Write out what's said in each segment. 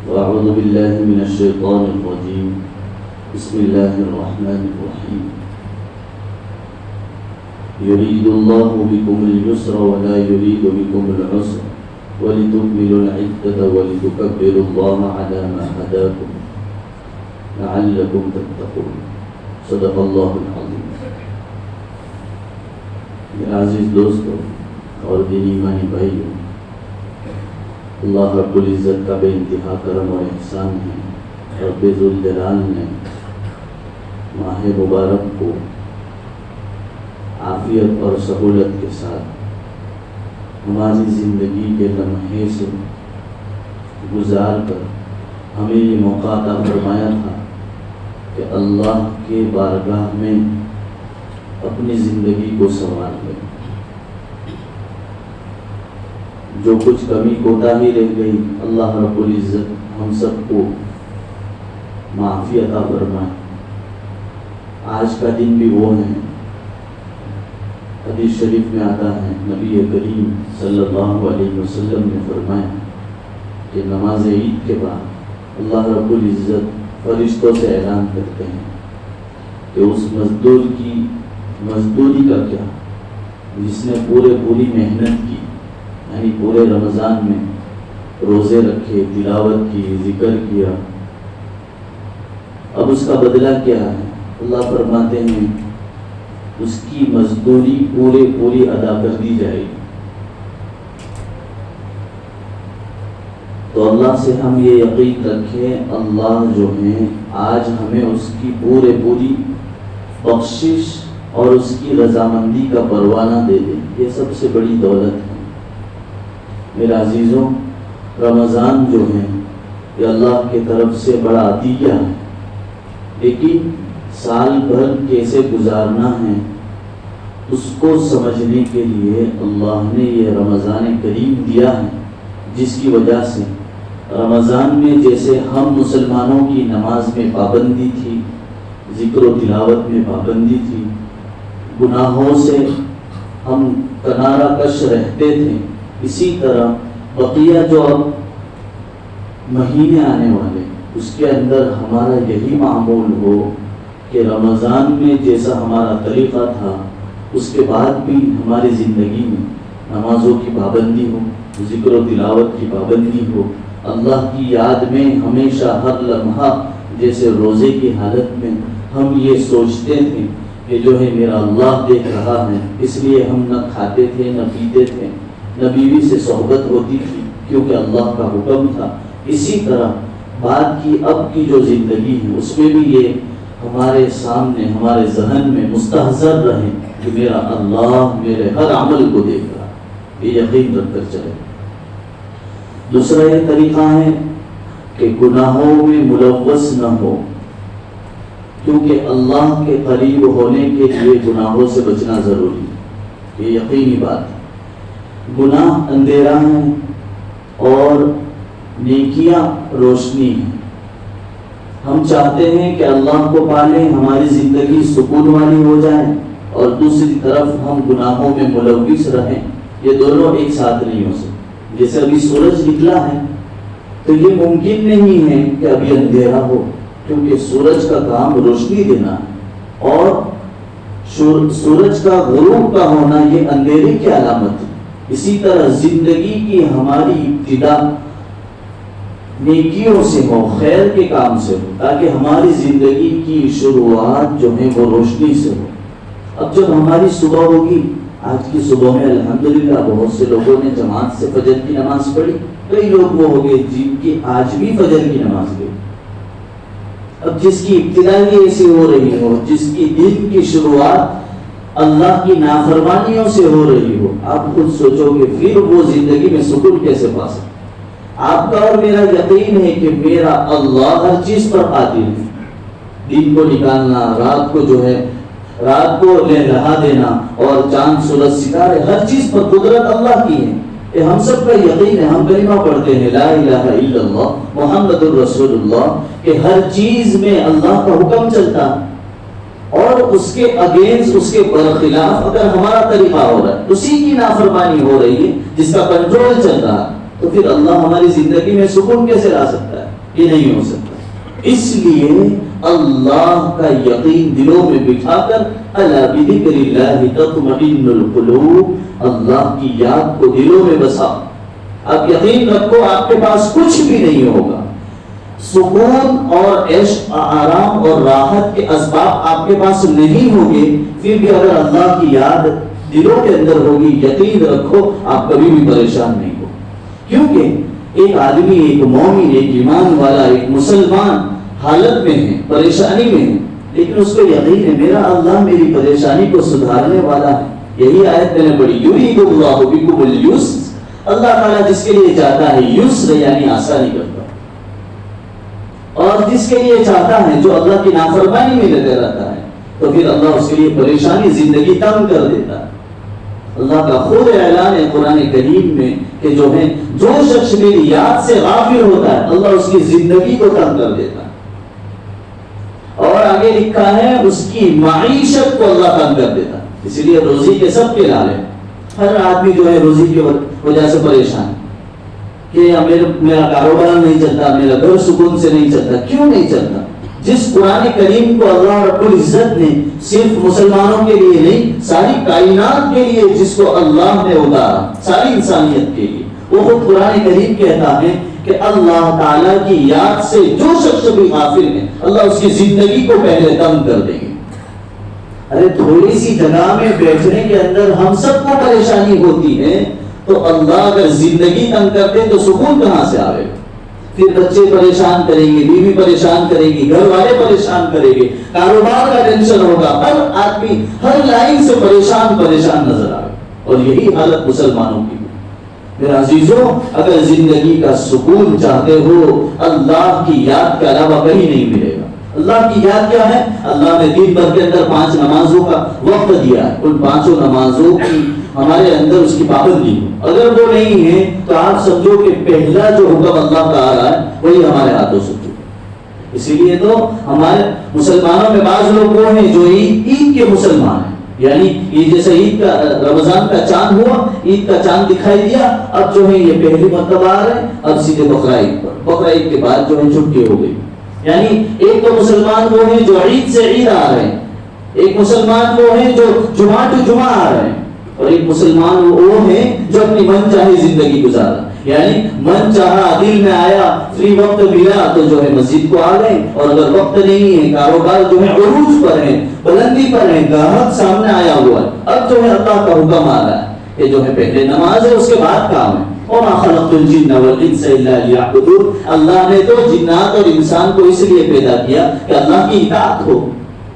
وأعوذ بالله من الشيطان الرجيم بسم الله الرحمن الرحيم يريد الله بكم اليسر ولا يريد بكم العسر ولتكملوا العدة ولتكبروا الله على ما هداكم لعلكم تتقون صدق اللہ العظیم۔ میرے عزیز دوستوں اور دینی ایمانی بھائیوں، اللہ رب العزت کا بے انتہا کرم اور احسان ہے۔ رب ذوالجلال نے ماہ مبارک کو عافیت اور سہولت کے ساتھ ہماری زندگی کے لمحے سے گزار کر ہمیں یہ موقع عطا فرمایا تھا کہ اللہ کے بارگاہ میں اپنی زندگی کو سنوار لیں۔ جو کچھ کمی کوتاہی رہ گئی اللہ رب العزت ہم سب کو معافی عطا فرمائے۔ آج کا دن بھی وہ ہے، حدیث شریف میں آتا ہے نبی کریم صلی اللہ علیہ وسلم نے فرمایا کہ نماز عید کے بعد اللہ رب العزت فرشتوں سے اعلان کرتے ہیں کہ اس مزدور کی مزدوری کا کیا، جس نے پوری محنت کی، یعنی پورے رمضان میں روزے رکھے، تلاوت کی، ذکر کیا، اب اس کا بدلہ کیا ہے؟ اللہ فرماتے ہیں اس کی مزدوری پوری ادا کر دی جائے گی۔ تو اللہ سے ہم یہ یقین رکھیں، اللہ جو ہیں آج ہمیں اس کی پوری بخشش اور اس کی رضامندی کا پروانہ دے دیں، یہ سب سے بڑی دولت ہے۔ میرے عزیزوں، رمضان جو ہے یہ اللہ کی طرف سے بڑا عطیہ ہے، لیکن سال بھر کیسے گزارنا ہے اس کو سمجھنے کے لیے اللہ نے یہ رمضان کریم دیا ہے، جس کی وجہ سے رمضان میں جیسے ہم مسلمانوں کی نماز میں پابندی تھی، ذکر و تلاوت میں پابندی تھی، گناہوں سے ہم کنارہ کش رہتے تھے، اسی طرح بقیہ جو اب مہینے آنے والے اس کے اندر ہمارا یہی معمول ہو کہ رمضان میں جیسا ہمارا طریقہ تھا اس کے بعد بھی ہماری زندگی میں نمازوں کی پابندی ہو، ذکر و تلاوت کی پابندی ہو، اللہ کی یاد میں ہمیشہ ہر لمحہ جیسے روزے کی حالت میں ہم یہ سوچتے تھے کہ جو ہے میرا اللہ دیکھ رہا ہے، اس لیے ہم نہ کھاتے تھے نہ پیتے تھے، نہ بیوی سے صحبت ہوتی تھی کیونکہ اللہ کا حکم تھا۔ اسی طرح بعد کی اب کی جو زندگی ہے اس میں بھی یہ ہمارے سامنے ہمارے ذہن میں مستحضر رہے کہ میرا اللہ میرے ہر عمل کو دیکھ رہا، یہ یقین رکھ کر چلے۔ دوسرا یہ طریقہ ہے کہ گناہوں میں ملوث نہ ہو، کیونکہ اللہ کے قریب ہونے کے لیے گناہوں سے بچنا ضروری ہے، یہ یقینی بات ہے۔ گناہ اندھیرا ہے اور نیکیاں روشنی ہے۔ ہم چاہتے ہیں کہ اللہ کو پالیں، ہماری زندگی سکون والی ہو جائے، اور دوسری طرف ہم گناہوں میں ملوث رہیں، یہ دونوں ایک ساتھ نہیں ہو سکتے۔ جیسے ابھی سورج نکلا ہے تو یہ ممکن نہیں ہے کہ ابھی اندھیرا ہو، کیونکہ سورج کا کام روشنی دینا ہے، اور سورج کا غروب کا ہونا یہ اندھیرے کی علامت ہے۔ اسی طرح زندگی کی ہماری ابتدا نیکیوں سے ہو، خیر کے کام سے ہو، تاکہ ہماری زندگی کی شروعات جو ہے وہ روشنی سے ہو۔ اب جب ہماری صبح ہوگی، آج کی صبح میں الحمدللہ بہت سے لوگوں نے جماعت سے فجر کی نماز پڑھی، کئی لوگ وہ ہو گئے جن کی آج بھی فجر کی نماز گئی۔ اب جس کی ابتدا ہی ایسی ہو رہی ہو، جس کی دن کی شروعات اللہ کی نافرمانیوں سے ہو رہی ہو، آپ خود سوچو کہ پھر وہ زندگی میں سکون کیسے پا سکتے؟ آپ کا اور میرا یقین ہے کہ میرا اللہ ہر چیز پر قادر ہے، دن کو نکالنا، رات کو جو ہے رات کو لہلہا دینا، اور چاند سورج ستارے ہر چیز پر قدرت اللہ کی ہے۔ یہ ہم سب کا یقین ہے، ہم کلمہ پڑھتے ہیں لا الہ الا اللہ محمد الرسول اللہ، کہ ہر چیز میں اللہ کا حکم چلتا ہے، اور اس کے اگینسٹ، اس کے برخلاف اگر ہمارا طریقہ ہو رہا ہے، اسی کی نافرمانی ہو رہی ہے جس کا کنٹرول چل رہا ہے، تو پھر اللہ ہماری زندگی میں سکون کیسے لا سکتا ہے؟ یہ نہیں ہو سکتا. اس لیے اللہ کا یقین دلوں میں بٹھا کر الا بذکر اللہ تطمئن القلوب، اللہ کی یاد کو دلوں میں بسا. اب یقین رکھو آپ کے پاس کچھ بھی نہیں ہوگا، سکون اور عیش آرام اور راحت کے اسباب آپ کے پاس نہیں ہوں گے، پھر بھی اگر اللہ کی یاد دلوں کے اندر ہوگی، یقین رکھو آپ کبھی بھی پریشان نہیں ہو. کیونکہ ایک آدمی، ایک مومن، ایک ایمان والا، ایک مسلمان حالت میں ہے، پریشانی میں ہے، لیکن اس کو یقین ہے میرا اللہ میری پریشانی کو سدھارنے والا ہے. یہی آیت میں نے پڑھی، یرید اللہ بکم الیسر، اللہ تعالیٰ جس کے لیے چاہتا ہے یسر یعنی آسانی کرتا ہے، اور جس کے لیے چاہتا ہے جو اللہ کی نافرمانی میں لگا رہتا ہے تو پھر اللہ اس کے لیے پریشانی، زندگی تنگ کر دیتا ہے. اللہ کا خود اعلان ہے قرآن کریم میں کہ جو شخص میری یاد سے غافل ہوتا ہے اللہ اس کی زندگی کو تنگ کر دیتا ہے. اور آگے لکھا ہے اس کی معیشت کو اللہ تنگ کر دیتا ہے. اسی لیے روزی کے سب کے لالے، ہر آدمی جو ہے روزی کی وجہ سے پریشان کہ میرا کاروبار نہیں چلتا، میرا گھر سکون سے نہیں چلتا. کیوں نہیں چلتا؟ جس قرآن کریم کو اللہ رب العزت نے صرف مسلمانوں کے لیے نہیں ساری کائنات کے لیے جس کو اللہ نے اتارا، ساری انسانیت کے لیے، وہ خود قرآن کریم کہتا ہے کہ اللہ تعالیٰ کی یاد سے جو شخص بھی غافل ہے اللہ اس کی زندگی کو پہلے تنگ کر دیں گے. ارے تھوڑی سی جگہ میں بیٹھنے کے اندر ہم سب کو پریشانی ہوتی ہے تو اللہ اگر زندگی تنگ کر دے تو سکون کہاں سے آئے گا؟ پھر بچے پریشان کریں گے، بیوی پریشان کرے گی، گھر والے پریشان کریں گے، کاروبار کا ٹینشن ہوگا، ہر آدمی ہر لائن سے پریشان نظر آئے. اور یہی حالت مسلمانوں کی. میرا عزیزوں، اگر زندگی کا سکون چاہتے ہو اللہ کی یاد کے علاوہ کہیں نہیں ملے گا. اللہ کی یاد کیا ہے؟ اللہ نے دن بھر کے اندر 5 نمازوں کا وقت دیا ہے، ان 5 نمازوں کی ہمارے اندر اس کی پابندی. اگر وہ نہیں ہے تو آپ سمجھو کہ پہلا جو حکم اللہ کا آ رہا ہے وہی ہمارے ہاتھوں سے چھوٹا. اسی لیے تو ہمارے مسلمانوں میں بعض لوگ وہ ہیں جو عید کے مسلمان ہیں، یعنی یہ جیسے عید کا رمضان کا چاند ہوا، عید کا چاند دکھائی دیا، اب جو ہے یہ پہلی مرتبہ آ رہے ہیں، اب سیدھے بقرعید پر، بقرعید کے بعد جو ہے چھٹی ہو گئی. یعنی ایک تو مسلمان وہ ہیں جو عید سے عید آ رہے ہیں، ایک مسلمان وہ ہیں جو جمعہ ٹو جمعہ آ رہے ہیں، اور ایک مسلمان وہ ہیں جو اپنی من چاہے زندگی گزارا. یعنی من چاہا، دل میں آیا، فری وقت ملا تو جو ہے مسجد کو آ گئے، اور اگر وقت نہیں ہے، کاروبار جو ہے عروج پر ہے، بلندی پر ہے، گاہک سامنے آیا ہوا ہے، اب جو ہے اللہ کا حکم آ رہا ہے کہ جو ہے پہلے نماز ہے اس کے بعد کام ہے. وَمَا خَلَقْتُ الْجِنَّ وَالْإِنسَ إِلَّا لِيَعْبُدُونِ. اللہ نے تو جنات اور انسان کو اس لیے پیدا کیا کہ اللہ کی اطاعت ہو،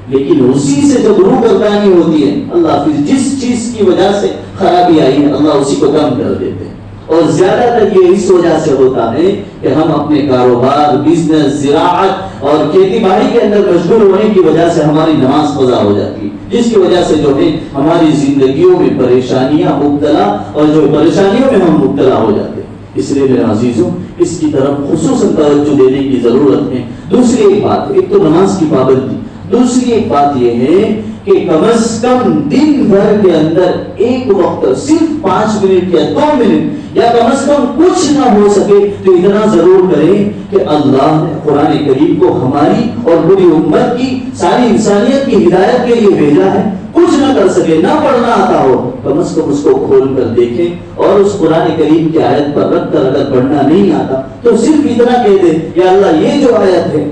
لیکن اسی سے جب روح گردانی ہوتی ہے اللہ پھر جس چیز کی وجہ سے خرابی آئی ہے اللہ اسی کو کم کر دیتے ہیں. اور زیادہ تر یہ اس وجہ سے ہوتا ہے کہ ہم اپنے کاروبار، بزنس، زراعت اور کھیتی باڑی کے اندر مشغول ہونے کی وجہ سے ہماری نماز قضا ہو جاتی ہے، جس کی وجہ سے جو ہے ہماری زندگیوں میں پریشانیاں مبتلا، اور جو پریشانیوں میں ہم مبتلا ہو جاتے ہیں. اس لیے میرے عزیزوں اس کی طرف خصوصاً توجہ دینے کی ضرورت ہے. دوسری ایک بات، ایک تو نماز کی پابندی، دوسری ایک بات یہ ہے کہ کم از کم دن بھر کے اندر ایک وقت صرف 5 منٹ یا 2 منٹ یا کم از کم کچھ نہ ہو سکے تو اتنا ضرور کریں کہ اللہ نے قرآن کریم کو ہماری اور پوری امت کی، ساری انسانیت کی ہدایت کے لیے بھیجا ہے. کچھ نہ کر سکے، نہ پڑھنا آتا ہو، کم از کم اس کو کھول کر دیکھیں اور اس قرآن کریم کی آیت پر رکھ کر اگر پڑھنا نہیں آتا تو صرف اتنا کہہ دیں یا اللہ یہ جو آیت ہے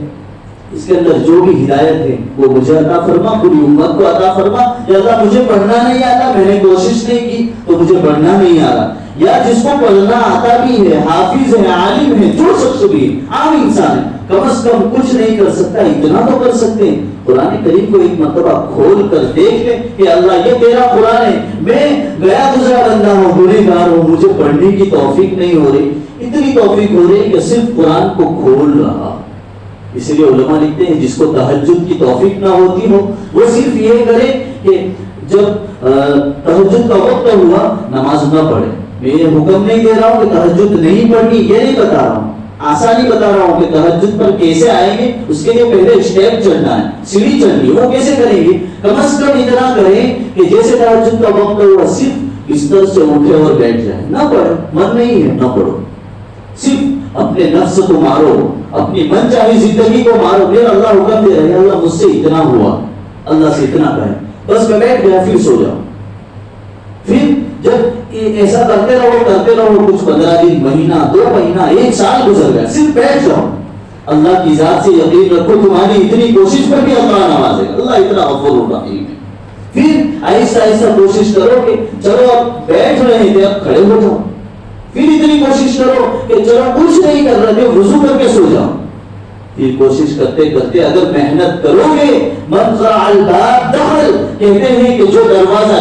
اس کے اندر جو بھی ہدایت ہے وہ مجھے عطا فرما، پوری امت کو عطا فرما. یا اللہ مجھے پڑھنا نہیں آتا، میں نے کوشش نہیں کی تو مجھے پڑھنا نہیں آ رہا، یا جس کو پڑھنا آتا بھی ہے، حافظ ہے، عالم ہے، جو شخص بھی عام انسان ہے، کم از کم کچھ نہیں کر سکتا اتنا تو کر سکتے ہیں. قرآن کریم کو ایک مرتبہ کھول کر دیکھ لیں کہ اللہ یہ تیرا قرآن ہے، میں گیا گزرا بندہ ہوں، گنہگار ہوں، مجھے پڑھنے کی توفیق نہیں ہو رہی، اتنی توفیق ہو رہی کہ صرف قرآن کو کھول رہا. اس لیے علماء لکھتے ہیں جس کو تہجد کی توفیق نہ ہوتی ہو وہ صرف یہ کرے کہ جب تہجد کا وقت ہوا نماز نہ پڑھے. میں یہ حکم نہیں دے رہا ہوں کہ تہجد نہیں پڑھنی، یہ نہیں بتا رہا ہوں، آسانی بتا رہا ہوں کہ تہجد پر کیسے آئیں گے. اس کے لیے پہلے اسٹیپ چڑھنا ہے، سیڑھی چڑھنی، وہ کیسے کریں گے؟ کم از کم اتنا کریں کہ جیسے تہجد کا وقت ہوا صرف بستر سے اٹھے اور بیٹھ جائیں، نہ پڑھے، من نہیں ہے نہ پڑھو، صرف اپنے نفس کو مارو، اپنی من چاہی زندگی کو مارو. پھر اللہ حکم دے رہے اللہ مجھ سے اتنا ہوا، اللہ سے اتنا کہے، بس میں بیٹھ گیا، پھر سو جاؤ. پھر جب ایسا کرتے رہو کچھ 15 دن، مہینہ، 2 مہینہ، 1 سال گزر گیا، صرف بیٹھ جاؤ. اللہ کی ذات سے یقین رکھو، تمہاری اتنی کوشش پر بھی اللہ نوازے گا. اللہ اتنا غفور الرحیم ہے. پھر آہستہ آہستہ کوشش کرو کہ چلو اب بیٹھ رہے تھے اب کھڑے ہو جاؤ. پھر اتنی کوشش کرو کہ چلو کچھ نہیں کر رہے تھے وضو کر کے سو جاؤ. پھر کوشش کرتے کرتے اگر محنت کرو گے، من قرع الباب دخل، کہتے ہیں کہ جو دروازہ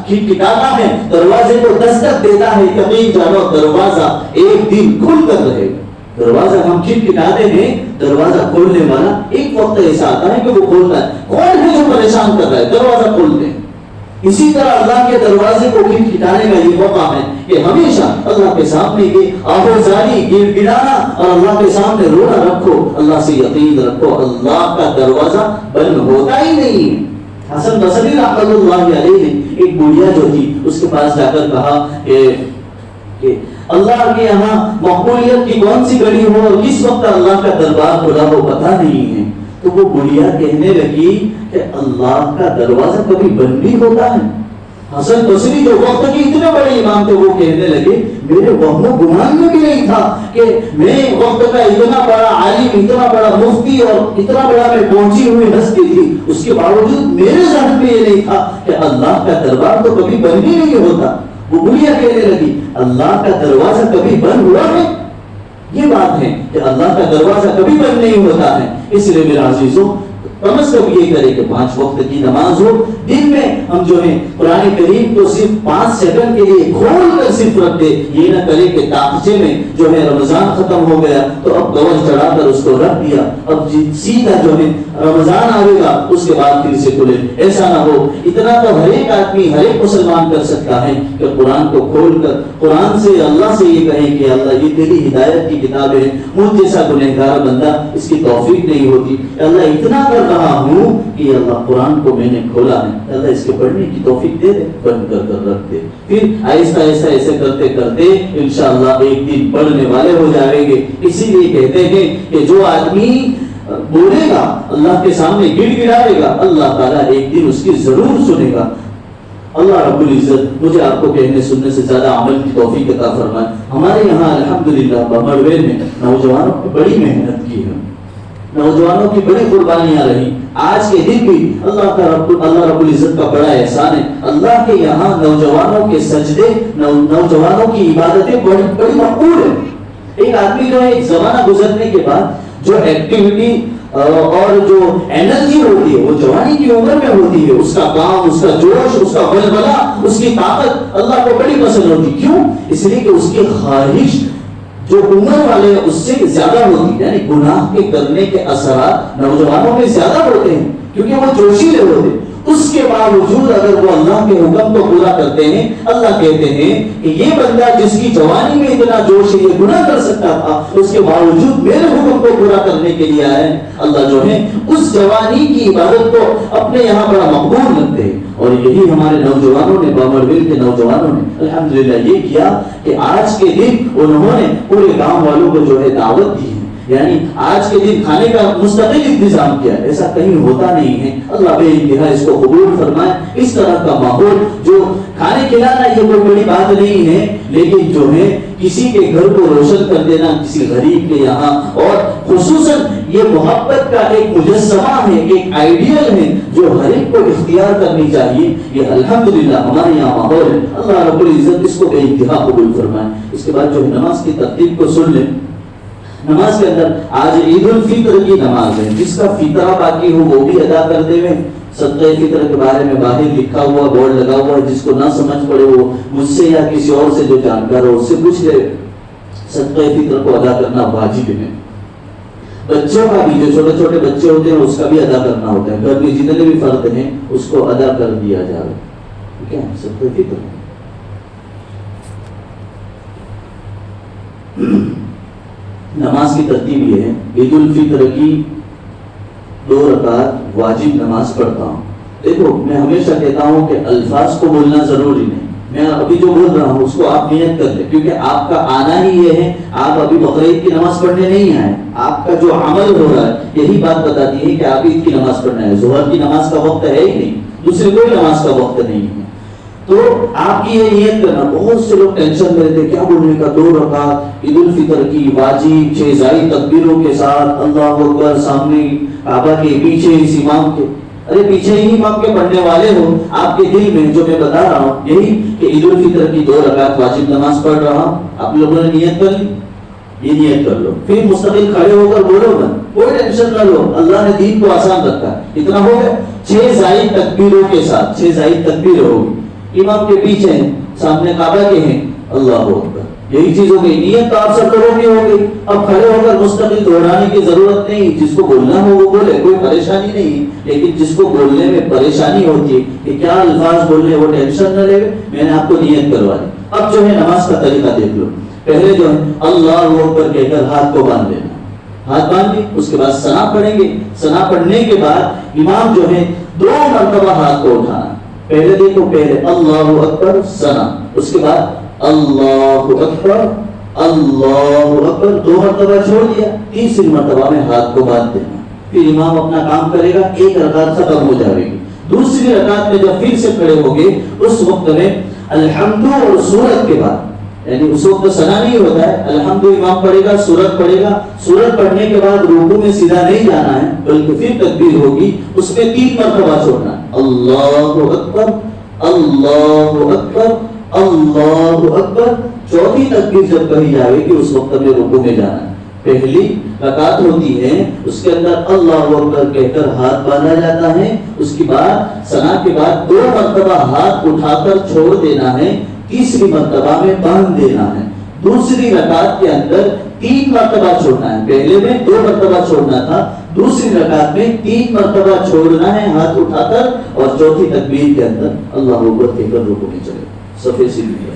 کھٹکھٹاتا ہے، دروازے کو دستک دیتا ہے، یقین جانو دروازہ ایک دن کھل کر رہے گا. دروازہ ہم کھٹکھٹاتے ہیں، دروازہ کھولنے والا ایک وقت ایسا آتا ہے کہ وہ کھولتا ہے. کون ہے جو پریشان کر رہا ہے؟ دروازہ کھولتے ہیں. اسی طرح اللہ کے دروازے کو کھٹکھٹانے کا یہ موقع ہے کہ ہمیشہ اللہ کے سامنے یہ آہوزاری، گڑ گڑانا اور اللہ کے سامنے رونا رکھو. اللہ سے یقین رکھو، اللہ کا دروازہ بند ہوتا ہی نہیں. حسن بصری رحمۃ اللہ علیہ نے ایک بڑھیا جو تھی اس کے پاس جا کر کہا کہ اللہ کے یہاں مقبولیت کی کون سی گھڑی ہو اور کس وقت اللہ کا دربار کھلا ہو پتہ نہیں ہے. تو وہ بڑھیا کہنے لگی کہ اللہ کا دروازہ کبھی بند بھی ہوتا ہے. حسن بصری جو وقت کے اتنے بڑے امام تھے وہ کہنے لگے میرے وہم و گمان میں بھی نہیں تھا کہ میں وقت کا اتنا بڑا عالم، اتنا بڑا مفتی اور اتنا بڑا میں پہنچی ہوئی ہستی تھی، اس کے باوجود میرے ذہن میں یہ نہیں تھا کہ اللہ کا دربار تو کبھی بند ہی نہیں ہوتا. وہ بڑھیا کہنے لگی اللہ کا دروازہ کبھی بند ہوا ہے؟ یہ بات ہے کہ اللہ کا دروازہ کبھی بند نہیں ہوتا ہے. اس لیے میرے عزیزوں کم از کم یہ کرے کہ 5 وقت کی نماز ہو. دن میں ہم جو ہے قرآن کریم کو صرف 5 سیکنڈ کے لیے کھول کر صرف رکھ دے. یہ نہ کرے کہ تاخچے میں جو ہے رمضان ختم ہو گیا تو اب گوش چڑھا کر اس کو رکھ دیا، اب سیدھا جو ہے رمضان آئے گا اس کے بعد پھر سے کھلے. ایسا نہ ہو. اتنا تو ہر ایک آدمی، ہر ایک مسلمان کر سکتا ہے کہ قرآن کو کھول کر قرآن سے اللہ سے یہ کہیں کہ اللہ یہ تیری ہدایت کی کتاب ہے، مجھ جیسا گنہگار بندہ اس کی توفیق نہیں ہوتی. اللہ اتنا کر رہا ہوں کہ اللہ قرآن کو میں نے کھولا ہے، اللہ اس کے پڑھنے کی توفیق دے دے، بند کر کر رکھ دے. پھر آہستہ آہستہ ایسے کرتے کرتے انشاءاللہ ایک دن پڑھنے والے ہو جائیں گے. اسی لیے کہتے ہیں کہ جو آدمی بولے گا اللہ کے سامنے گڑ گڑائے گا، اللہ تعالیٰ ایک دن اس کی ضرور سنے گا. اللہ رب العزت مجھے آپ کو کہنے سننے سے زیادہ عمل کی توفیق عطا فرمائے. ہمارے یہاں الحمدللہ بمڑوے میں نوجوانوں کی بڑی محنت کی ہے، نوجوانوں کی بڑی قربانیاں رہی. آج کے دن بھی اللہ رب العزت کا بڑا احسان ہے. اللہ کے یہاں نوجوانوں کے سجدے، نوجوانوں کی عبادتیں بڑی مقبول ہیں. ایک آدمی جو ہے ایک زمانہ گزرنے کے بعد جو ایکٹیویٹی اور جو انرجی ہوتی ہے وہ جوانی کی عمر میں ہوتی ہے، اس کا کام، اس کا جوش، اس کا بلبلہ، اس کی طاقت اللہ کو بڑی پسند ہوتی. کیوں؟ اس لیے کہ اس کی خواہش جو عمر والے ہیں اس سے زیادہ ہوتی ہے. یعنی گناہ کے کرنے کے اثرات نوجوانوں میں زیادہ ہوتے ہیں کیونکہ وہ جوشیلے ہوتے ہیں. اس کے باوجود اگر وہ اللہ کے حکم کو پورا کرتے ہیں، اللہ کہتے ہیں کہ یہ بندہ جس کی جوانی میں اتنا جوش ہے یہ گناہ کر سکتا تھا، اس کے باوجود میرے حکم کو پورا کرنے کے لیے آئے. اللہ جو ہے اس جوانی کی عبادت کو اپنے یہاں بڑا مقبول رکھتے ہیں. اور یہی ہمارے نوجوانوں نے، بامڑویل کے نوجوانوں نے الحمدللہ یہ کیا کہ آج کے دن انہوں نے پورے گاؤں والوں کو جو ہے دعوت دی ہے. یعنی آج کے دن کھانے کا مستقل انتظام کیا، ایسا کہیں ہوتا نہیں ہے. اللہ بے انتہا اس کو قبول فرمائے. اس طرح کا ماحول جو کھانے کھلانا یہ کوئی بڑی بات نہیں ہے، لیکن جو ہے کسی کے گھر کو روشن کر دینا کسی غریب کے یہاں، اور خصوصاً یہ محبت کا ایک مجسمہ ہے، ایک آئیڈیل ہے جو ہر ایک کو اختیار کرنی چاہیے. یہ الحمدللہ ہمارے یہاں ماحول ہے. اللہ رب العزت اس کو بے انتہا قبول فرمائے. اس کے بعد جو نماز کی ترتیب کو سن لیں. نماز کے اندر آج عید الفطر کی نماز ہے. جس کا فطرہ باقی ہو وہ بھی ادا کرتے ہوئے صدقہ فطر کے بارے میں باہر لکھا ہوا بورڈ لگا ہوا ہے، جس کو نہ سمجھ پڑے وہ مجھ سے یا کسی اور سے جو جانکار ہو اس سے پوچھ لے. صدقہ فطر کو ادا کرنا واجب ہے. بچوں کا بھی، جو چھوٹے چھوٹے بچے ہوتے ہیں اس کا بھی ادا کرنا ہوتا ہے. گھر میں جتنے بھی فرد ہیں اس کو ادا کر دیا جائے. ٹھیک ہے، صدقہ فطر نماز کی ترتیب یہ ہے. عید الفطر کی 2 رکعت واجب نماز پڑھتا ہوں. دیکھو میں ہمیشہ کہتا ہوں کہ الفاظ کو بولنا ضروری نہیں، میں ابھی جو بول رہا ہوں اس کو آپ نیت کر لیں، کیونکہ آپ کا آنا ہی یہ ہے، آپ ابھی بقرعید کی نماز پڑھنے نہیں آئے، آپ کا جو عمل ہو رہا ہے یہی بات بتاتی ہے کہ آپ عید کی نماز پڑھنا ہے، ظہر کی نماز کا وقت ہے ہی نہیں، دوسری کوئی نماز کا وقت نہیں ہے۔ تو آپ کی یہ نیت کرنا، بہت سے لوگ ٹینشن میں رہتے کیا بولنے کا، 2 رکعت عید الفطر کی واجب 6 زائد تکبیروں کے ساتھ، اللہ اکبر، سامنے کعبہ کے پیچھے اس امام کے، ارے پیچھے ہی امام کے پڑھنے والے ہو، آپ کے دل میں جو میں بتا رہا ہوں یہی کہ عید الفطر کی 2 رکعت واجب نماز پڑھ رہا ہوں، آپ لوگوں نے نیت کر لی، یہ نیت کر لو، پھر مستقل کھڑے ہو کر بولو گا، کوئی ٹینشن نہ لو، اللہ نے دین کو آسان رکھا ہے، اتنا ہو گیا، 6 زائد تکبیروں کے ساتھ، 6 زائد تکبیر ہوگی، امام کے پیچھے ہیں، سامنے کعبہ کے ہیں، اللہ اکبر، یہی چیز ہو گئی، نیت تو آپ سب لوگوں کی ہو گئی، اب کھڑے ہو کر مستقل دہرانے کی ضرورت نہیں، جس کو بولنا ہو وہ بولے، کوئی پریشانی نہیں، لیکن جس کو بولنے میں پریشانی ہوتی ہے کہ کیا الفاظ بولنے، وہ ٹینشن نہ لے، میں نے آپ کو نیت کروا دی۔ اب جو ہے نماز کا طریقہ دیکھ لو، پہلے جو ہے اللہ اکبر کہہ کر ہاتھ کو باندھ دینا، ہاتھ باندھ لی، اس کے بعد ثنا پڑھیں گے، ثنا پڑھنے کے بعد امام جو ہے 2 مرتبہ ہاتھ کو اٹھانا، پہلے دیکھو، پہلے اللہ اکبر ثنا، اس کے بعد اللہ اکبر، اللہ اکبر، 2 مرتبہ چھوڑ دیا، تیسری مرتبہ میں ہاتھ کو باندھ دینا، پھر امام اپنا کام کرے گا، 1 رکعت ختم ہو جائے گی، دوسری رکعت میں جب پھر سے کھڑے ہوگے اس وقت میں الحمد اور سورت کے بعد، یعنی اس وقت ثنا نہیں ہوتا ہے، الحمد امام پڑھے گا، سورت پڑھے گا، سورت پڑھنے کے بعد رکوع میں سیدھا نہیں جانا ہے بلکہ پھر تکبیر ہوگی، اس میں 3 مرتبہ چھوڑنا ہے، اللہ اکبر، اللہ اکبر، اللہ اکبر، چوتھی تکبیر جب کہی جائے گی اس وقت میں رکوع میں جانا ہے۔ پہلی رکعت ہوتی ہے، اس کے اندر اللہ اکبر کہہ کر ہاتھ باندھا جاتا ہے، اس کے بعد ثنا کے بعد 2 مرتبہ ہاتھ اٹھا کر چھوڑ دینا ہے، تیسری مرتبہ میں باندھ دینا ہے، دوسری رکعت کے اندر 3 مرتبہ چھوڑنا ہے، پہلے میں 2 مرتبہ چھوڑنا تھا، دوسری رکعت میں 3 مرتبہ چھوڑنا ہے ہاتھ اٹھا کر، اور چوتھی تکبیر کے اندر اللہ اکبر کہہ کر رکوع میں چلے، صفحے سیدھی ہے۔